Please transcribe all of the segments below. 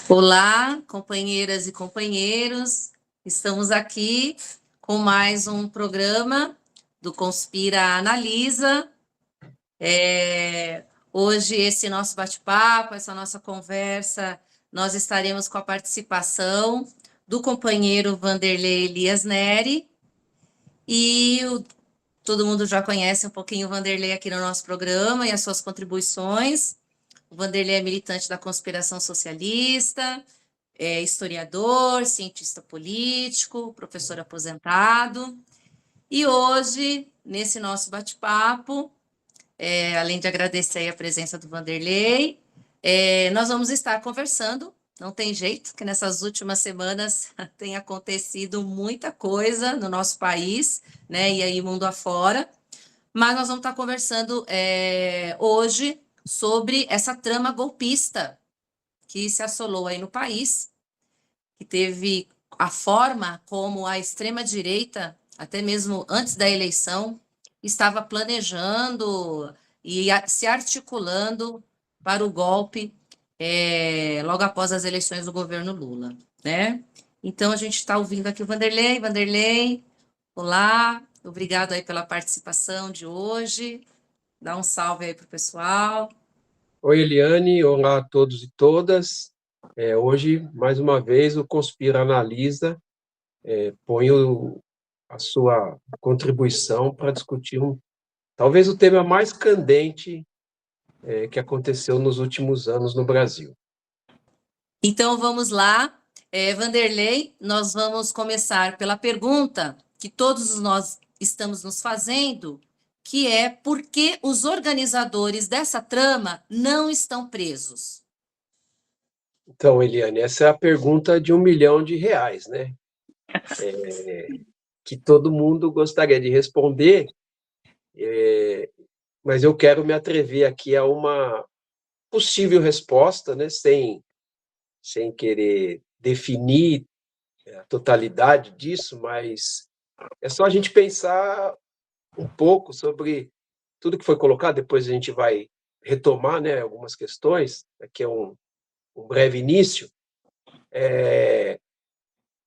Olá, companheiras e companheiros, estamos aqui com mais um programa do Conspira Analisa. Hoje, esse nosso bate-papo, essa nossa conversa, nós estaremos com a participação do companheiro Vanderlei Elias Neri, e todo mundo já conhece um pouquinho o Vanderlei aqui no nosso programa e as suas contribuições. O Vanderlei é militante da conspiração socialista, é historiador, cientista político, professor aposentado. E hoje, nesse nosso bate-papo, além de agradecer a presença do Vanderlei, nós vamos estar conversando. Não tem jeito, que nessas últimas semanas tem acontecido muita coisa no nosso país, né? E aí mundo afora. Mas nós vamos estar conversando hoje sobre essa trama golpista que se assolou aí no país, que teve a forma como a extrema-direita, até mesmo antes da eleição, estava planejando e se articulando para o golpe logo após as eleições do governo Lula, né? Então, a gente está ouvindo aqui o Vanderlei. Vanderlei, olá, obrigado aí pela participação de hoje. Dá um salve aí para o pessoal. Oi, Eliane, olá a todos e todas. Hoje, mais uma vez, o Conspira Analisa põe a sua contribuição para discutir talvez o tema mais candente que aconteceu nos últimos anos no Brasil. Então, vamos lá. Vanderlei, nós vamos começar pela pergunta que todos nós estamos nos fazendo, que é: por que os organizadores dessa trama não estão presos? Então, Eliane, essa é a pergunta de R$ 1 milhão, né? Que todo mundo gostaria de responder, mas eu quero me atrever aqui a uma possível resposta, né? Sem querer definir a totalidade disso, mas é só a gente pensar um pouco sobre tudo que foi colocado, depois a gente vai retomar, né, algumas questões, aqui é um breve início.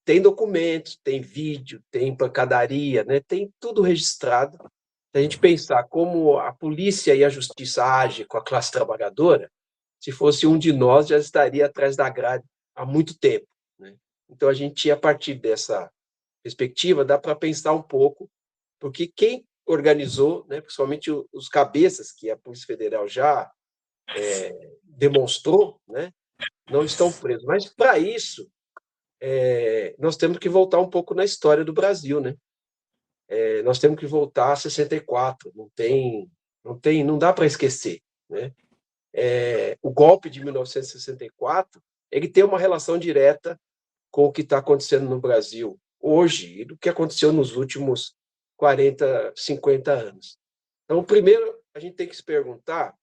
Tem documentos, tem vídeo, tem pancadaria, né, tem tudo registrado. Se a gente pensar como a polícia e a justiça agem com a classe trabalhadora, se fosse um de nós, já estaria atrás da grade há muito tempo, né? Então, a gente, a partir dessa perspectiva, dá para pensar um pouco, porque quem organizou, né, principalmente os cabeças, que a Polícia Federal já demonstrou, né, não estão presos. Mas, para isso, nós temos que voltar um pouco na história do Brasil, né? Nós temos que voltar a 64, não dá para esquecer, né? O golpe de 1964, ele tem uma relação direta com o que está acontecendo no Brasil hoje e do que aconteceu nos últimos 40, 50 anos. Então, primeiro, a gente tem que se perguntar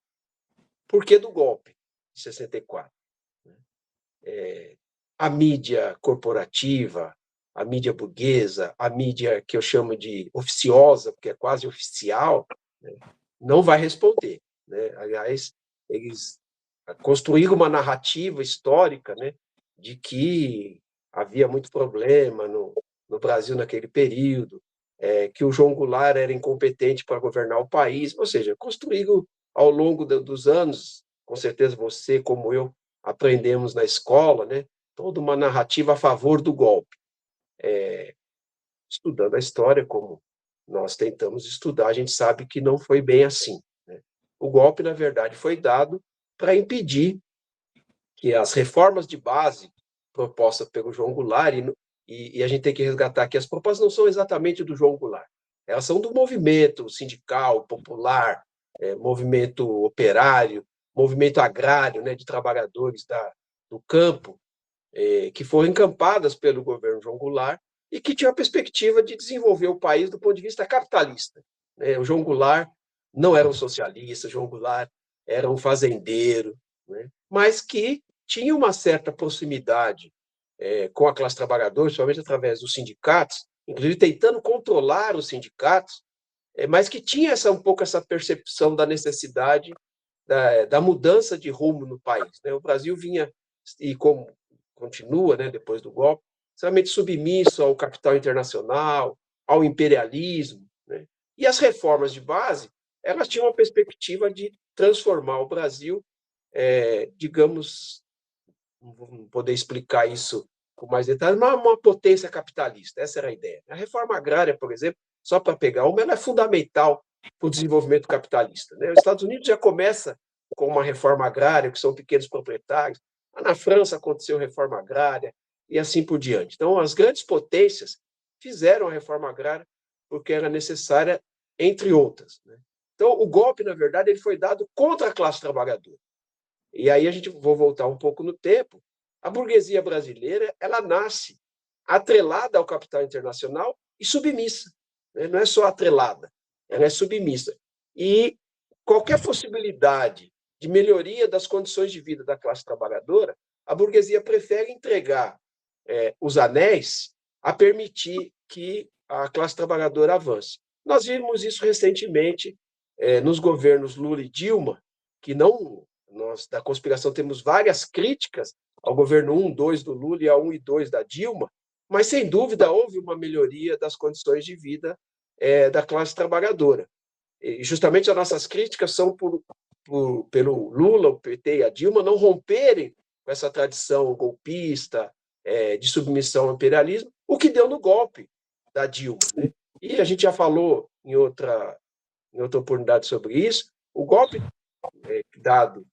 por que do golpe de 64. A mídia corporativa, a mídia burguesa, a mídia que eu chamo de oficiosa, porque é quase oficial, né, não vai responder, né? Aliás, eles construíram uma narrativa histórica, né, de que havia muito problema no Brasil naquele período, que o João Goulart era incompetente para governar o país, ou seja, construíram ao longo dos anos, com certeza você, como eu, aprendemos na escola, né, toda uma narrativa a favor do golpe. Estudando a história, como nós tentamos estudar, a gente sabe que não foi bem assim, né? O golpe, na verdade, foi dado para impedir que as reformas de base propostas pelo João Goulart, e a gente tem que resgatar que as propostas não são exatamente do João Goulart, elas são do movimento sindical, popular, movimento operário, movimento agrário, né, de trabalhadores do campo, que foram encampadas pelo governo João Goulart e que tinha a perspectiva de desenvolver o país do ponto de vista capitalista, né? O João Goulart não era um socialista, o João Goulart era um fazendeiro, né, mas que tinha uma certa proximidade com a classe trabalhadora, principalmente através dos sindicatos, inclusive tentando controlar os sindicatos, mas que tinha um pouco essa percepção da necessidade da mudança de rumo no país, né? O Brasil vinha, e como continua, né, depois do golpe, extremamente submisso ao capital internacional, ao imperialismo, né? E as reformas de base, elas tinham a perspectiva de transformar o Brasil, digamos, não vou poder explicar isso com mais detalhes, mas uma potência capitalista, essa era a ideia. A reforma agrária, por exemplo, só para pegar uma, ela é fundamental para o desenvolvimento capitalista, né? Os Estados Unidos já começa com uma reforma agrária, que são pequenos proprietários. Na França aconteceu reforma agrária e assim por diante. Então, as grandes potências fizeram a reforma agrária porque era necessária, entre outras, né? Então, o golpe, na verdade, ele foi dado contra a classe trabalhadora. E aí vou voltar um pouco no tempo. A burguesia brasileira, ela nasce atrelada ao capital internacional e submissa, né? Não é só atrelada, ela é submissa. E qualquer possibilidade de melhoria das condições de vida da classe trabalhadora, a burguesia prefere entregar os anéis a permitir que a classe trabalhadora avance. Nós vimos isso recentemente nos governos Lula e Dilma, que não, nós da conspiração temos várias críticas ao governo 1, 2 do Lula e ao 1 e 2 da Dilma, mas, sem dúvida, houve uma melhoria das condições de vida da classe trabalhadora. E justamente as nossas críticas são pelo Lula, o PT e a Dilma não romperem com essa tradição golpista, de submissão ao imperialismo, o que deu no golpe da Dilma, né? E a gente já falou em outra oportunidade sobre isso. O golpe dado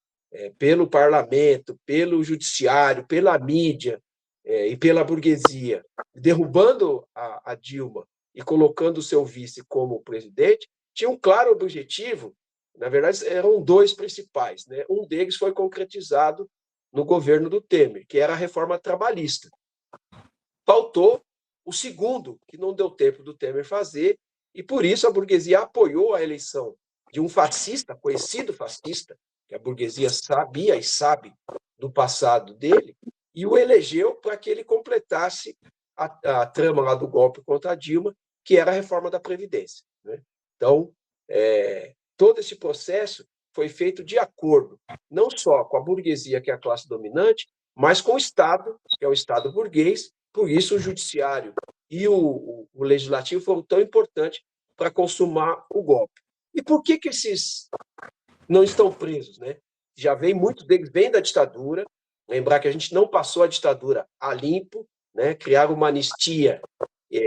pelo parlamento, pelo judiciário, pela mídia e pela burguesia, derrubando a Dilma e colocando o seu vice como presidente, tinha um claro objetivo. Na verdade, eram dois principais, né? Um deles foi concretizado no governo do Temer, que era a reforma trabalhista. Faltou o segundo, que não deu tempo do Temer fazer, e por isso a burguesia apoiou a eleição de um fascista, conhecido fascista, que a burguesia sabia e sabe do passado dele, e o elegeu para que ele completasse a trama lá do golpe contra a Dilma, que era a reforma da Previdência, né? Então, todo esse processo foi feito de acordo, não só com a burguesia, que é a classe dominante, mas com o Estado, que é o Estado burguês. Por isso, o judiciário e o legislativo foram tão importantes para consumar o golpe. E por que esses não estão presos, né? Já vem, muitos deles vêm da ditadura. Lembrar que a gente não passou a ditadura a limpo, né? Criaram uma anistia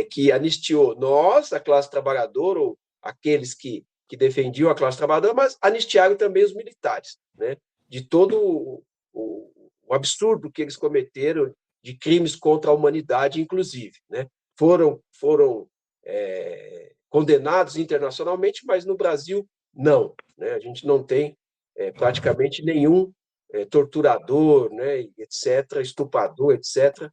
que anistiou nós, a classe trabalhadora, ou aqueles que defendiam a classe trabalhadora, mas anistiaram também os militares, né? De todo o absurdo que eles cometeram, de crimes contra a humanidade, inclusive, né? Foram condenados internacionalmente, mas no Brasil não, né? A gente não tem praticamente nenhum torturador, né, etc., estuprador, etc.,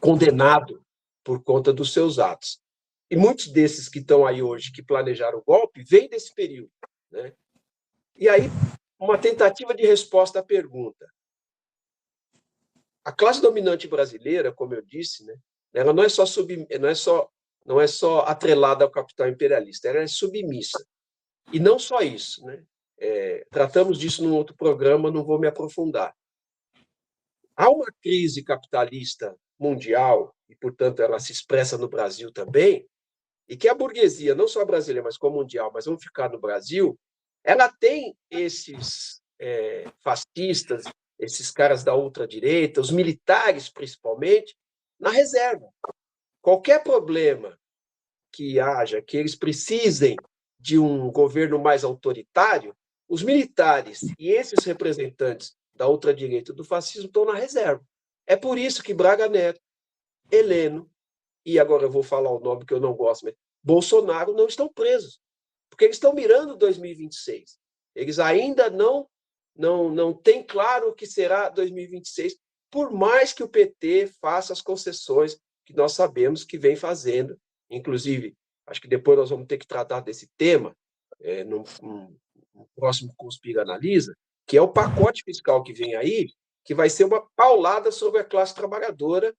condenado por conta dos seus atos. E muitos desses que estão aí hoje, que planejaram o golpe, vêm desse período, né? E aí, uma tentativa de resposta à pergunta. A classe dominante brasileira, como eu disse, né, ela não é só atrelada ao capital imperialista, ela é submissa. E não só isso, né? Tratamos disso num outro programa, não vou me aprofundar. Há uma crise capitalista mundial, e, portanto, ela se expressa no Brasil também, e que a burguesia, não só brasileira, mas como mundial, mas vamos ficar no Brasil, ela tem esses fascistas, esses caras da ultradireita, os militares, principalmente, na reserva. Qualquer problema que haja, que eles precisem de um governo mais autoritário, os militares e esses representantes da ultradireita do fascismo estão na reserva. É por isso que Braga Neto, Heleno, e agora eu vou falar o nome que eu não gosto, mas Bolsonaro não estão presos, porque eles estão mirando 2026. Eles ainda não têm claro o que será 2026, por mais que o PT faça as concessões que nós sabemos que vem fazendo. Inclusive, acho que depois nós vamos ter que tratar desse tema no próximo Conspira Analisa, que é o pacote fiscal que vem aí, que vai ser uma paulada sobre a classe trabalhadora,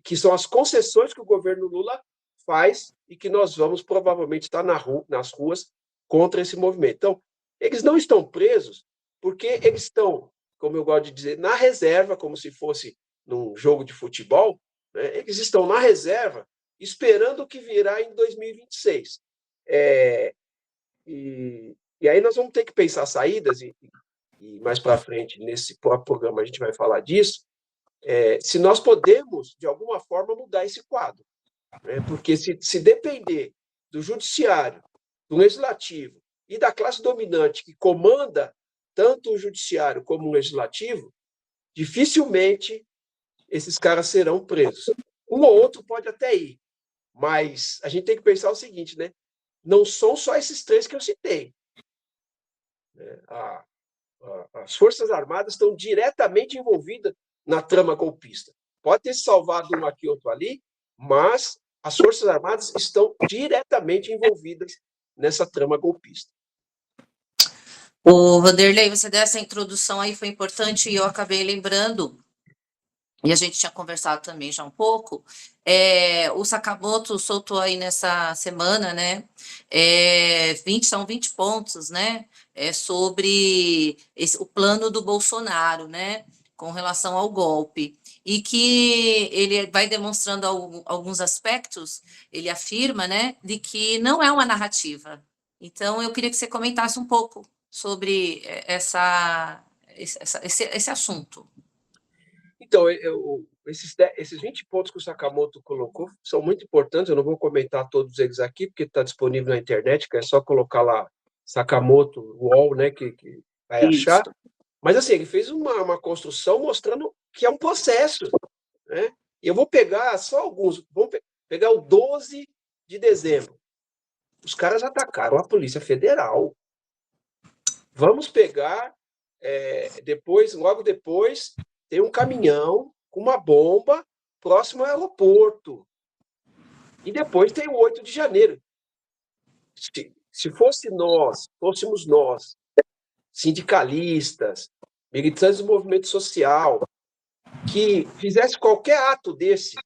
que são as concessões que o governo Lula faz e que nós vamos provavelmente estar nas ruas contra esse movimento. Então, eles não estão presos porque eles estão como eu gosto de dizer, na reserva, como se fosse num jogo de futebol, né? Eles estão na reserva, esperando o que virá em 2026. E aí nós vamos ter que pensar saídas, e mais para frente, nesse programa, a gente vai falar disso, se nós podemos, de alguma forma, mudar esse quadro. Né? Porque se depender do judiciário, do legislativo e da classe dominante que comanda tanto o judiciário como o legislativo, dificilmente esses caras serão presos. Um ou outro pode até ir, mas a gente tem que pensar o seguinte, né? Não são só esses três que eu citei. As Forças Armadas estão diretamente envolvidas na trama golpista. Pode ter salvado um aqui, outro ali, mas as Forças Armadas estão diretamente envolvidas nessa trama golpista. O Vanderlei, você deu essa introdução aí, foi importante, e eu acabei lembrando, e a gente tinha conversado também já um pouco, o Sakamoto soltou aí nessa semana, né, são 20 pontos, né, sobre o plano do Bolsonaro, né, com relação ao golpe, e que ele vai demonstrando alguns aspectos, ele afirma, né, de que não é uma narrativa. Então, eu queria que você comentasse um pouco sobre esse assunto. Então, esses 20 pontos que o Sakamoto colocou são muito importantes. Eu não vou comentar todos eles aqui, porque está disponível na internet, que é só colocar lá Sakamoto UOL, né, que vai achar. Isso. Mas, assim, ele fez uma construção mostrando que é um processo. Né? E eu vou pegar só alguns. Vamos pegar o 12 de dezembro. Os caras atacaram a Polícia Federal. Vamos pegar, logo depois, tem um caminhão com uma bomba próximo ao aeroporto. E depois tem o 8 de janeiro. Se fôssemos nós, sindicalistas, militantes do movimento social, que fizesse qualquer ato desse,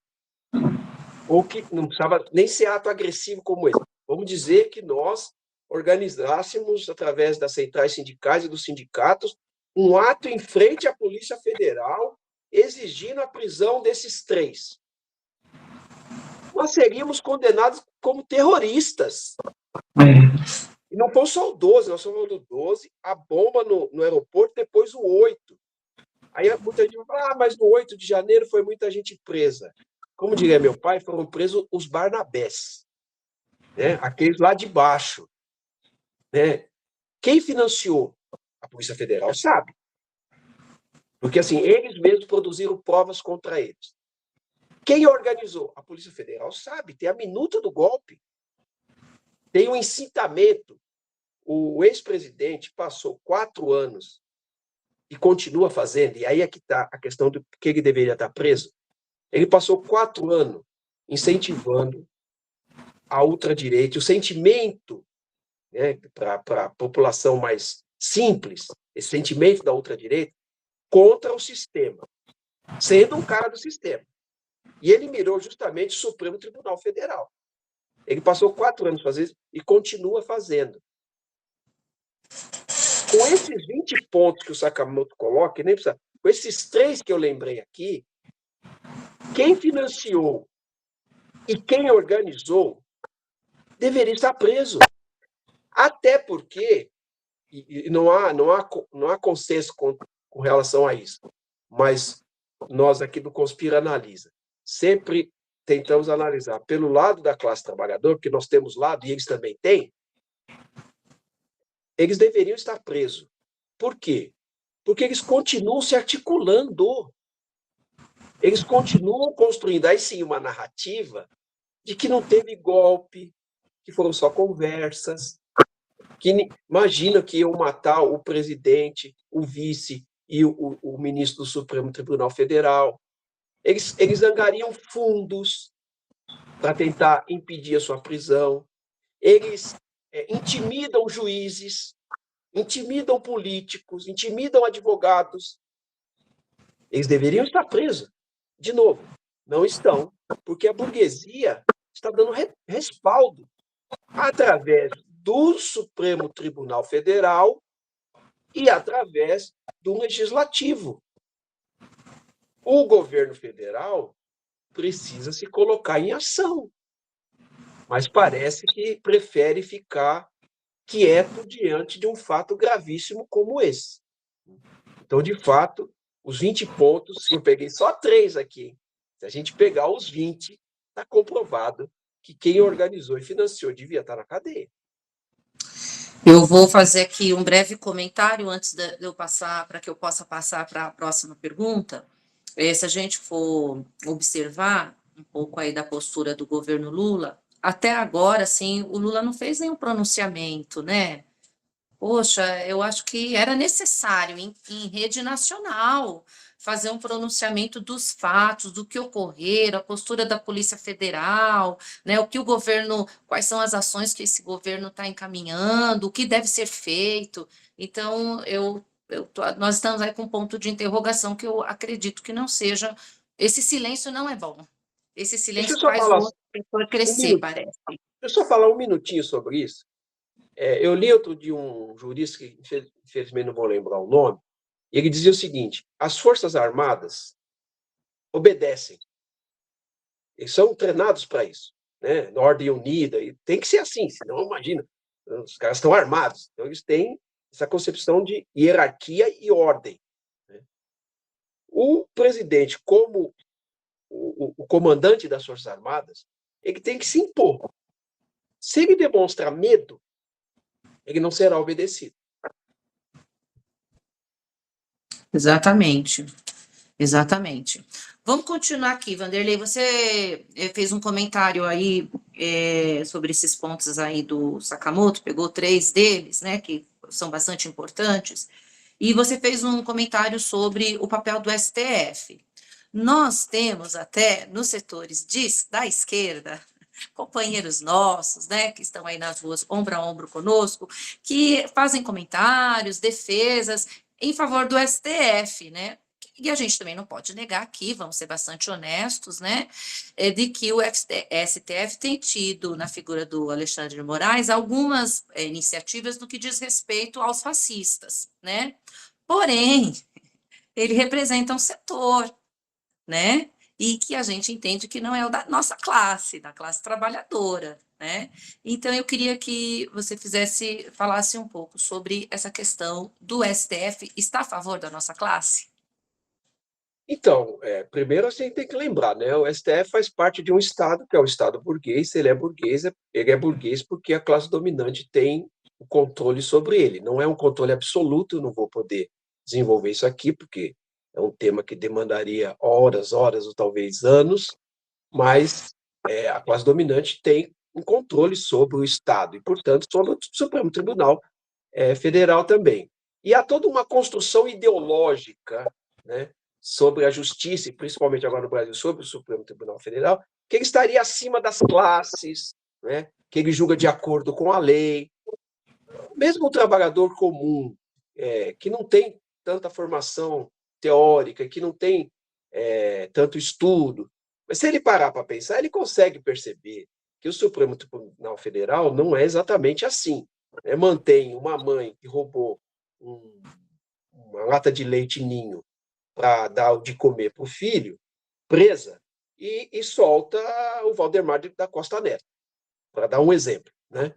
ou que não precisava nem ser ato agressivo como esse, vamos dizer que nós organizássemos, através das centrais sindicais e dos sindicatos, um ato em frente à Polícia Federal exigindo a prisão desses três. Nós seríamos condenados como terroristas. E não foi só o 12, nós somos do 12, a bomba no aeroporto, depois o 8. Aí muita gente vai falar, mas no 8 de janeiro foi muita gente presa. Como diria meu pai, foram presos os Barnabés, né? Aqueles lá de baixo. Né? Quem financiou? A Polícia Federal sabe. Porque, assim, eles mesmos produziram provas contra eles. Quem organizou? A Polícia Federal sabe, tem a minuta do golpe. Tem um incitamento. O ex-presidente passou 4 anos e continua fazendo, e aí é que está a questão do que ele deveria estar preso. Ele passou 4 anos incentivando a ultradireita, o sentimento, né, para a população mais simples, esse sentimento da ultradireita, contra o sistema, sendo um cara do sistema. E ele mirou justamente o Supremo Tribunal Federal. Ele passou 4 anos fazendo isso e continua fazendo. Com esses 20 pontos que o Sakamoto coloca, nem precisa, com esses 3 que eu lembrei aqui, quem financiou e quem organizou deveria estar preso. Até porque, e não há consenso com relação a isso, mas nós aqui do Conspira Analisa sempre tentamos analisar pelo lado da classe trabalhadora, porque nós temos lado e eles também têm, eles deveriam estar presos. Por quê? Porque eles continuam se articulando. Eles continuam construindo, aí sim, uma narrativa de que não teve golpe, que foram só conversas, que imagina que iam matar o presidente, o vice e o ministro do Supremo Tribunal Federal. Eles angariam fundos para tentar impedir a sua prisão. Eles intimidam juízes, intimidam políticos, intimidam advogados. Eles deveriam estar presos. De novo, não estão, porque a burguesia está dando respaldo através do Supremo Tribunal Federal e através do legislativo. O governo federal precisa se colocar em ação, mas parece que prefere ficar quieto diante de um fato gravíssimo como esse. Então, de fato, os 20 pontos, eu peguei só 3 aqui. Se a gente pegar os 20, está comprovado que quem organizou e financiou devia estar na cadeia. Eu vou fazer aqui um breve comentário antes de eu passar, para que eu possa passar para a próxima pergunta. Se a gente for observar um pouco aí da postura do governo Lula, até agora, assim, o Lula não fez nenhum pronunciamento, né? Poxa, eu acho que era necessário, em rede nacional, fazer um pronunciamento dos fatos, do que ocorreram, a postura da Polícia Federal, né, o que o governo, quais são as ações que esse governo está encaminhando, o que deve ser feito. Então, nós estamos aí com um ponto de interrogação que eu acredito que não seja. Esse silêncio não é bom. Esse Deixa eu silêncio só faz falar o opressor um crescer, minuto. parece. Deixa eu só falar um minutinho sobre isso. Eu li outro de um jurista, que infelizmente não vou lembrar o nome, e ele dizia o seguinte: as Forças Armadas obedecem, eles são treinados para isso, né? Na ordem unida, e tem que ser assim, senão, imagina, os caras estão armados, então eles têm essa concepção de hierarquia e ordem. Né? O presidente, como o comandante das Forças Armadas, ele tem que se impor. Se ele demonstra medo, ele não será obedecido. Exatamente. Exatamente. Vamos continuar aqui, Vanderlei. Você fez um comentário aí sobre esses pontos aí do Sakamoto, pegou 3 deles, né, que são bastante importantes, e você fez um comentário sobre o papel do STF. Nós temos até nos setores da esquerda companheiros nossos, né, que estão aí nas ruas ombro a ombro conosco, que fazem comentários, defesas em favor do STF, né? E a gente também não pode negar aqui, vamos ser bastante honestos, né, de que o STF tem tido, na figura do Alexandre de Moraes, algumas iniciativas no que diz respeito aos fascistas, né? Porém, ele representa um setor, né? E que a gente entende que não é o da nossa classe, da classe trabalhadora, né? Então eu queria que você falasse um pouco sobre essa questão do STF. Está a favor da nossa classe? Então, primeiro a gente tem que lembrar, né? O STF faz parte de um Estado, que é o Estado burguês. Ele é burguês porque a classe dominante tem o controle sobre ele. Não é um controle absoluto, não vou poder desenvolver isso aqui, porque é um tema que demandaria horas, horas ou talvez anos, mas a classe dominante tem um controle sobre o Estado e, portanto, sobre o Supremo Tribunal Federal também. E há toda uma construção ideológica, né, sobre a justiça, e principalmente agora no Brasil, sobre o Supremo Tribunal Federal, que ele estaria acima das classes, né, que ele julga de acordo com a lei. Mesmo o trabalhador comum, que não tem tanta formação teórica, que não tem tanto estudo, mas se ele parar para pensar, ele consegue perceber que o Supremo Tribunal Federal não é exatamente assim. Mantém uma mãe que roubou uma lata de leite ninho para dar de comer para o filho, presa, e solta o Valdemar da Costa Neto, para dar um exemplo, né?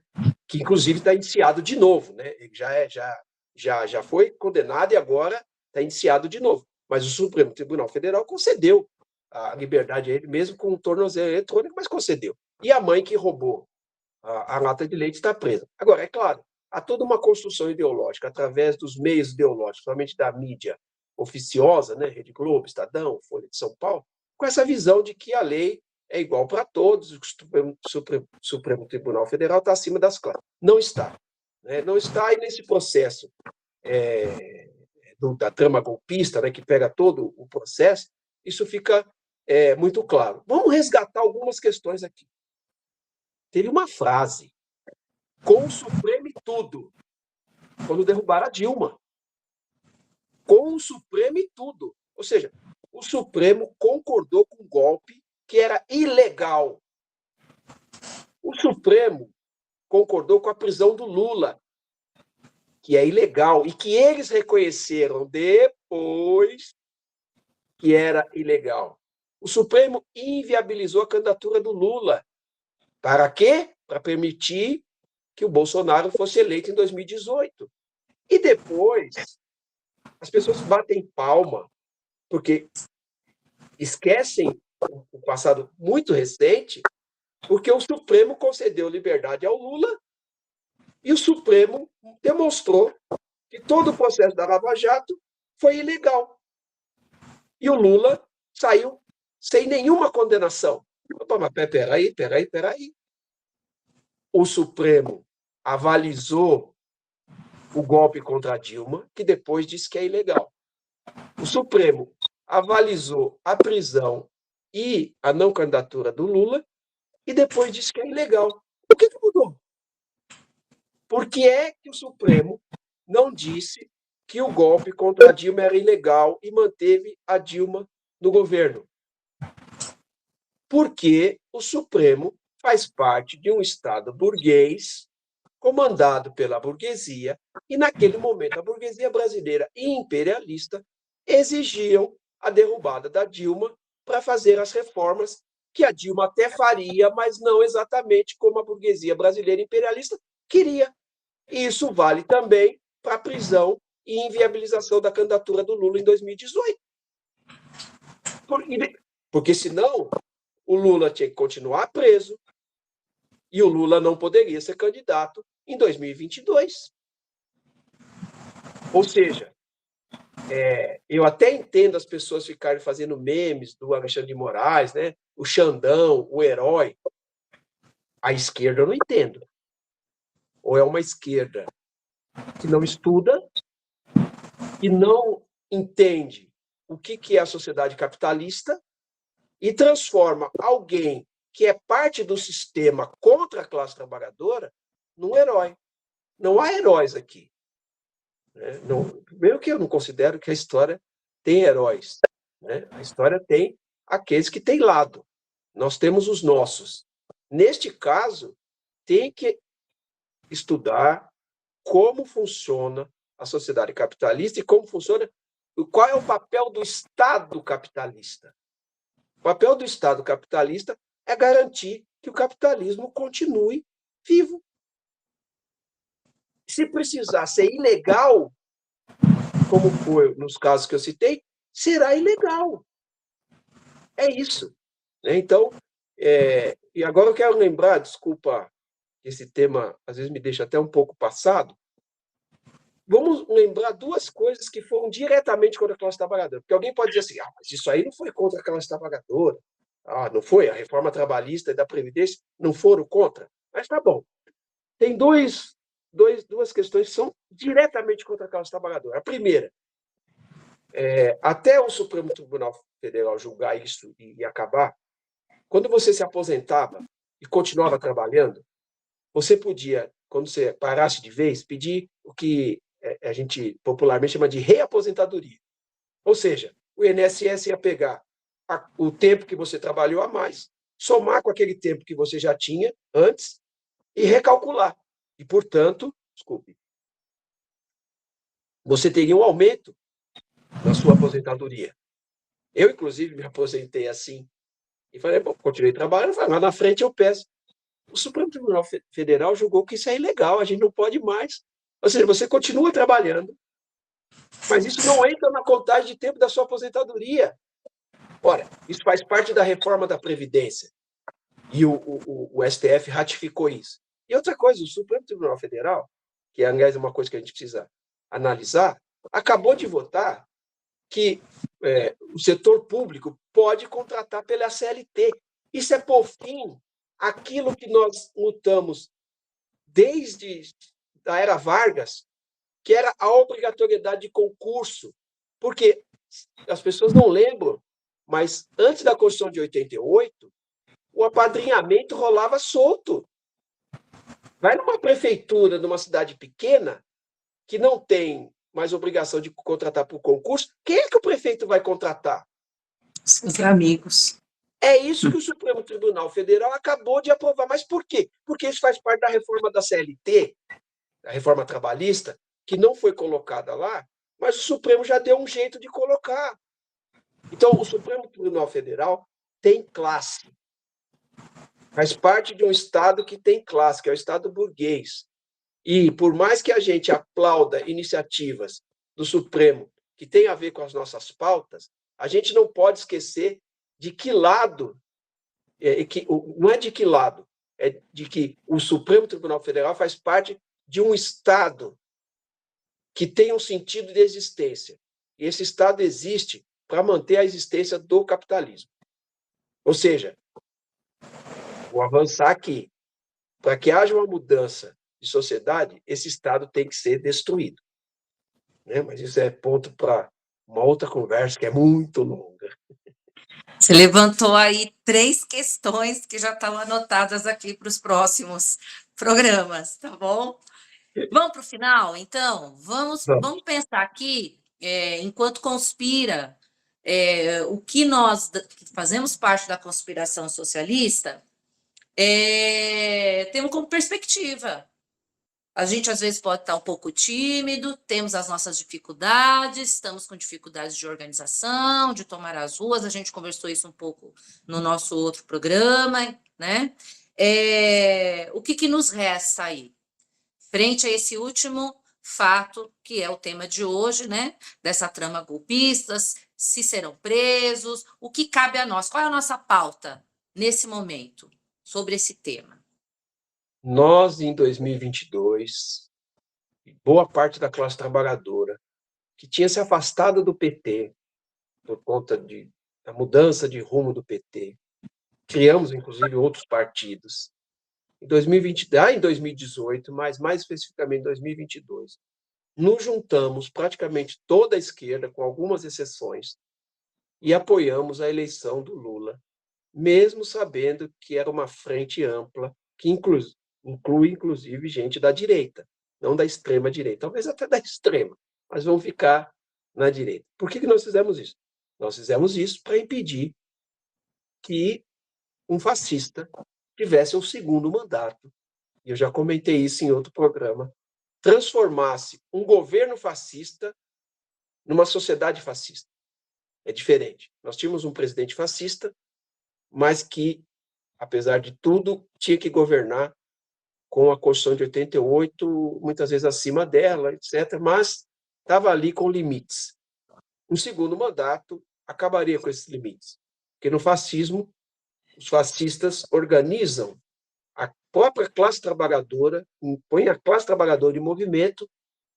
Que inclusive está indiciado de novo, né? Ele já foi condenado e agora está indiciado de novo. Mas o Supremo Tribunal Federal concedeu a liberdade a ele, mesmo com o tornozelo eletrônico, mas concedeu. E a mãe que roubou a lata de leite está presa. Agora, é claro, há toda uma construção ideológica através dos meios ideológicos, somente da mídia oficiosa, né, Rede Globo, Estadão, Folha de São Paulo, com essa visão de que a lei é igual para todos, o Supremo Tribunal Federal está acima das classes. Não está. Né? Não está, e nesse processo da trama golpista, né, que pega todo o processo, isso fica muito claro. Vamos resgatar algumas questões aqui. Teve uma frase, com o Supremo e tudo, quando derrubaram a Dilma. Com o Supremo e tudo. Ou seja, o Supremo concordou com o golpe que era ilegal. O Supremo concordou com a prisão do Lula. que é ilegal e que eles reconheceram depois que era ilegal. O Supremo inviabilizou a candidatura do Lula. Para quê? Para permitir que o Bolsonaro fosse eleito em 2018. E depois, as pessoas batem palma, porque esquecem o passado muito recente, porque o Supremo concedeu liberdade ao Lula e o Supremo demonstrou que todo o processo da Lava Jato foi ilegal. E o Lula saiu sem nenhuma condenação. Opa, mas peraí. O Supremo avalizou o golpe contra a Dilma, que depois disse que é ilegal. O Supremo avalizou a prisão e a não candidatura do Lula, e depois disse que é ilegal. O que mudou? Por que é que o Supremo não disse que o golpe contra a Dilma era ilegal e manteve a Dilma no governo? Porque o Supremo faz parte de um Estado burguês, comandado pela burguesia, e naquele momento a burguesia brasileira e imperialista exigiam a derrubada da Dilma para fazer as reformas que a Dilma até faria, mas não exatamente como a burguesia brasileira imperialista queria. E isso vale também para a prisão e inviabilização da candidatura do Lula em 2018. Porque senão o Lula tinha que continuar preso e o Lula não poderia ser candidato em 2022. Ou seja, eu até entendo as pessoas ficarem fazendo memes do Alexandre de Moraes, né? O Xandão, o herói. A esquerda eu não entendo. Ou é uma esquerda que não estuda e não entende o que é a sociedade capitalista e transforma alguém que é parte do sistema contra a classe trabalhadora num herói. Não há heróis aqui. Primeiro que eu não considero que a história tem heróis. Né? A história tem aqueles que têm lado. Nós temos os nossos. Neste caso, tem que estudar como funciona a sociedade capitalista e como funciona, qual é o papel do Estado capitalista. O papel do Estado capitalista é garantir que o capitalismo continue vivo. Se precisar ser ilegal, como foi nos casos que eu citei, será ilegal. É isso. Então, e agora eu quero lembrar, desculpa, esse tema às vezes me deixa até um pouco passado, vamos lembrar duas coisas que foram diretamente contra a classe trabalhadora. Porque alguém pode dizer assim, mas isso aí não foi contra a classe trabalhadora. Não foi? A reforma trabalhista e da Previdência não foram contra? Mas tá bom. Tem duas questões que são diretamente contra a classe trabalhadora. A primeira, até o Supremo Tribunal Federal julgar isso e acabar, quando você se aposentava e continuava trabalhando, você podia, quando você parasse de vez, pedir o que a gente popularmente chama de reaposentadoria. Ou seja, o INSS ia pegar o tempo que você trabalhou a mais, somar com aquele tempo que você já tinha antes e recalcular. E, portanto, você teria um aumento na sua aposentadoria. Eu, inclusive, me aposentei assim. E falei, continuei trabalhando, falei, lá na frente eu peço. O Supremo Tribunal Federal julgou que isso é ilegal, a gente não pode mais. Ou seja, você continua trabalhando, mas isso não entra na contagem de tempo da sua aposentadoria. Ora, isso faz parte da reforma da Previdência. E o STF ratificou isso. E outra coisa, o Supremo Tribunal Federal, que, aliás, é uma coisa que a gente precisa analisar, acabou de votar que o setor público pode contratar pela CLT. Isso é por fim aquilo que nós lutamos desde a era Vargas, que era a obrigatoriedade de concurso. Porque as pessoas não lembram, mas antes da Constituição de 88, o apadrinhamento rolava solto. Vai numa prefeitura, numa cidade pequena, que não tem mais obrigação de contratar por concurso, quem é que o prefeito vai contratar? Seus amigos. É isso que o Supremo Tribunal Federal acabou de aprovar. Mas por quê? Porque isso faz parte da reforma da CLT, da reforma trabalhista, que não foi colocada lá, mas o Supremo já deu um jeito de colocar. Então, o Supremo Tribunal Federal tem classe. Faz parte de um Estado que tem classe, que é o Estado burguês. E, por mais que a gente aplauda iniciativas do Supremo que têm a ver com as nossas pautas, a gente não pode esquecer de que lado, não é de que lado, é de que o Supremo Tribunal Federal faz parte de um Estado que tem um sentido de existência. E esse Estado existe para manter a existência do capitalismo. Ou seja, vou avançar aqui. Para que haja uma mudança de sociedade, esse Estado tem que ser destruído. Né? Mas isso é ponto para uma outra conversa que é muito longa. Você levantou aí 3 questões que já estão anotadas aqui para os próximos programas, tá bom? Vamos para o final, então? Vamos pensar aqui, enquanto conspira, o que nós que fazemos parte da conspiração socialista, temos como perspectiva. A gente, às vezes, pode estar um pouco tímido, temos as nossas dificuldades, estamos com dificuldades de organização, de tomar as ruas, a gente conversou isso um pouco no nosso outro programa, né? O que nos resta aí? Frente a esse último fato, que é o tema de hoje, né? Dessa trama golpistas, se serão presos, o que cabe a nós? Qual é a nossa pauta nesse momento sobre esse tema? Nós, em 2022, boa parte da classe trabalhadora, que tinha se afastado do PT por conta da mudança de rumo do PT, criamos, inclusive, outros partidos. Em 2018, mas mais especificamente em 2022, nos juntamos, praticamente toda a esquerda, com algumas exceções, e apoiamos a eleição do Lula, mesmo sabendo que era uma frente ampla, que inclui, inclusive, gente da direita, não da extrema-direita, talvez até da extrema, mas vão ficar na direita. Por que nós fizemos isso? Nós fizemos isso para impedir que um fascista tivesse um segundo mandato, e eu já comentei isso em outro programa, transformasse um governo fascista numa sociedade fascista. É diferente. Nós tínhamos um presidente fascista, mas que, apesar de tudo, tinha que governar com a Constituição de 88, muitas vezes acima dela, etc., mas estava ali com limites. Um segundo mandato acabaria com esses limites, porque no fascismo, os fascistas organizam a própria classe trabalhadora, põe a classe trabalhadora em movimento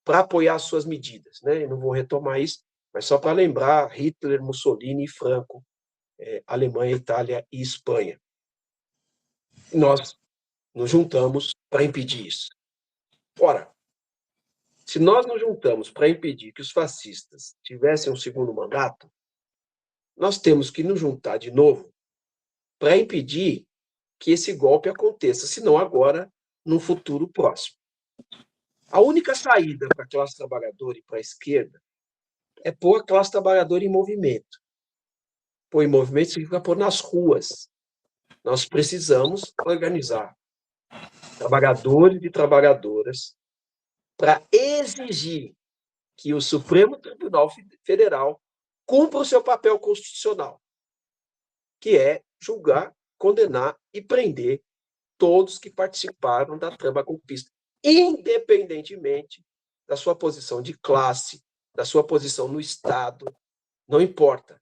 para apoiar as suas medidas. Né? Eu não vou retomar isso, mas só para lembrar Hitler, Mussolini e Franco, Alemanha, Itália e Espanha. E nós nos juntamos para impedir isso. Ora, se nós nos juntamos para impedir que os fascistas tivessem um segundo mandato, nós temos que nos juntar de novo para impedir que esse golpe aconteça, se não agora, num futuro próximo. A única saída para a classe trabalhadora e para a esquerda é pôr a classe trabalhadora em movimento. Pôr em movimento significa pôr nas ruas. Nós precisamos organizar trabalhadores e trabalhadoras para exigir que o Supremo Tribunal Federal cumpra o seu papel constitucional, que é julgar, condenar e prender todos que participaram da trama golpista, independentemente da sua posição de classe, da sua posição no Estado, não importa.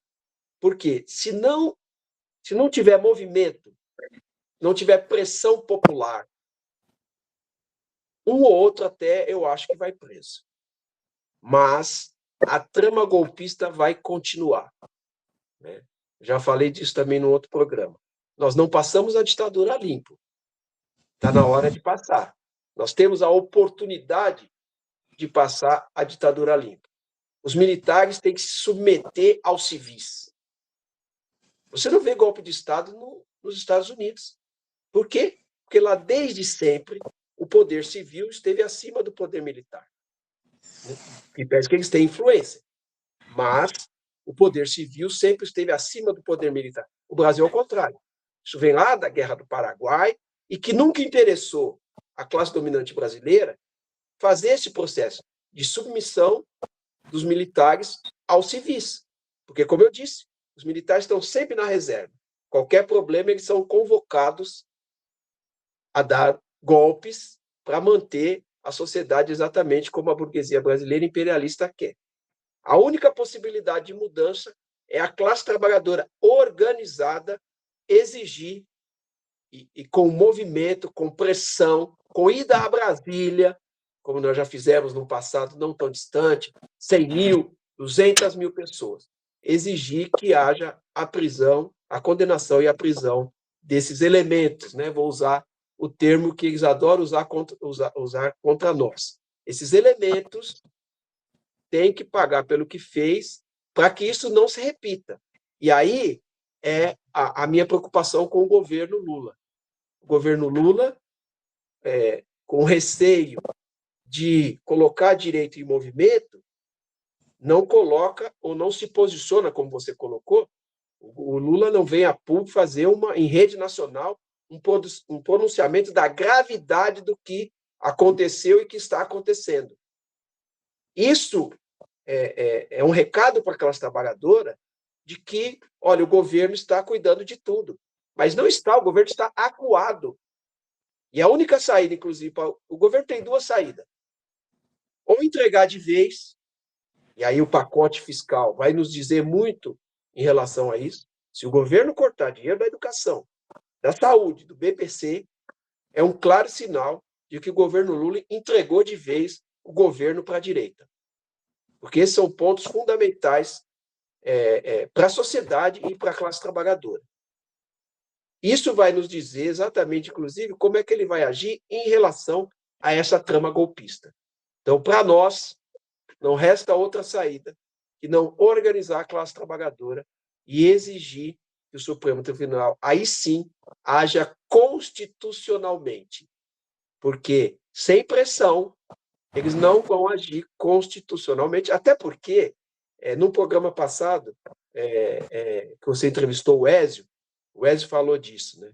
Porque se não tiver movimento, não tiver pressão popular, um ou outro até eu acho que vai preso. Mas a trama golpista vai continuar. Né? Já falei disso também no outro programa. Nós não passamos a ditadura limpo. Está na hora de passar. Nós temos a oportunidade de passar a ditadura limpa. Os militares têm que se submeter aos civis. Você não vê golpe de Estado nos Estados Unidos. Por quê? Porque lá, desde sempre, o poder civil esteve acima do poder militar. Que parece que eles têm influência. Mas o poder civil sempre esteve acima do poder militar. O Brasil, ao contrário. Isso vem lá da Guerra do Paraguai e que nunca interessou à classe dominante brasileira fazer esse processo. de submissão dos militares aos civis. Porque, como eu disse, os militares estão sempre na reserva. Qualquer problema, eles são convocados a dar golpes para manter a sociedade exatamente como a burguesia brasileira imperialista quer. A única possibilidade de mudança é a classe trabalhadora organizada exigir, e com movimento, com pressão, com ida a Brasília, como nós já fizemos no passado não tão distante, 100 mil, 200 mil pessoas, exigir que haja a prisão, a condenação e a prisão desses elementos, né? Vou usar o termo que eles adoram usar contra nós. Esses elementos têm que pagar pelo que fez para que isso não se repita. E aí é a minha preocupação com o governo Lula. O governo Lula, com receio de colocar direito em movimento, não coloca ou não se posiciona, como você colocou. O Lula não vem a público fazer em rede nacional um pronunciamento da gravidade do que aconteceu e que está acontecendo. Isso é um recado para a classe trabalhadora de que, olha, o governo está cuidando de tudo. Mas não está, o governo está acuado. E a única saída, inclusive, o governo tem duas saídas. Ou entregar de vez, e aí o pacote fiscal vai nos dizer muito em relação a isso. Se o governo cortar dinheiro da educação, da saúde, do BPC, é um claro sinal de que o governo Lula entregou de vez o governo para a direita. Porque esses são pontos fundamentais para a sociedade e para a classe trabalhadora. Isso vai nos dizer exatamente, inclusive, como é que ele vai agir em relação a essa trama golpista. Então, para nós, não resta outra saída que não organizar a classe trabalhadora e exigir que o Supremo Tribunal, aí sim, haja constitucionalmente. Porque, sem pressão, eles não vão agir constitucionalmente, até porque, no programa passado, que você entrevistou o Ézio falou disso, né?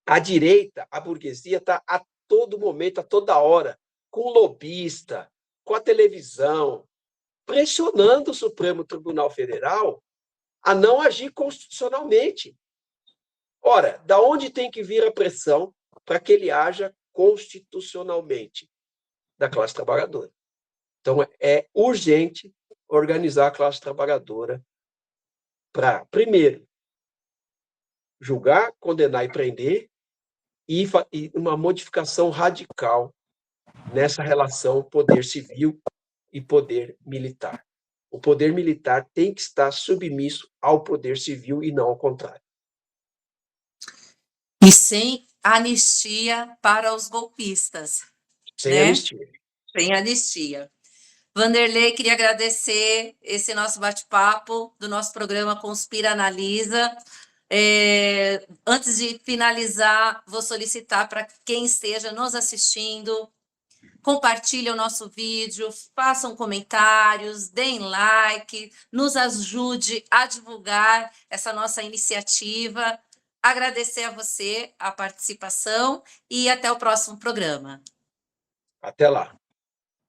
A direita, a burguesia, está a todo momento, a toda hora, com o lobista, com a televisão, pressionando o Supremo Tribunal Federal a não agir constitucionalmente. Ora, da onde tem que vir a pressão para que ele haja constitucionalmente? Da classe trabalhadora. Então, é urgente organizar a classe trabalhadora para, primeiro, julgar, condenar e prender, e uma modificação radical nessa relação poder civil e poder militar. O poder militar tem que estar submisso ao poder civil e não ao contrário. E sem anistia para os golpistas. Sem anistia. Sem anistia. Vanderlei, queria agradecer esse nosso bate-papo do nosso programa Conspira Analisa. Antes de finalizar, vou solicitar para quem esteja nos assistindo, compartilhem o nosso vídeo, façam comentários, deem like, nos ajude a divulgar essa nossa iniciativa. Agradecer a você a participação e até o próximo programa. Até lá.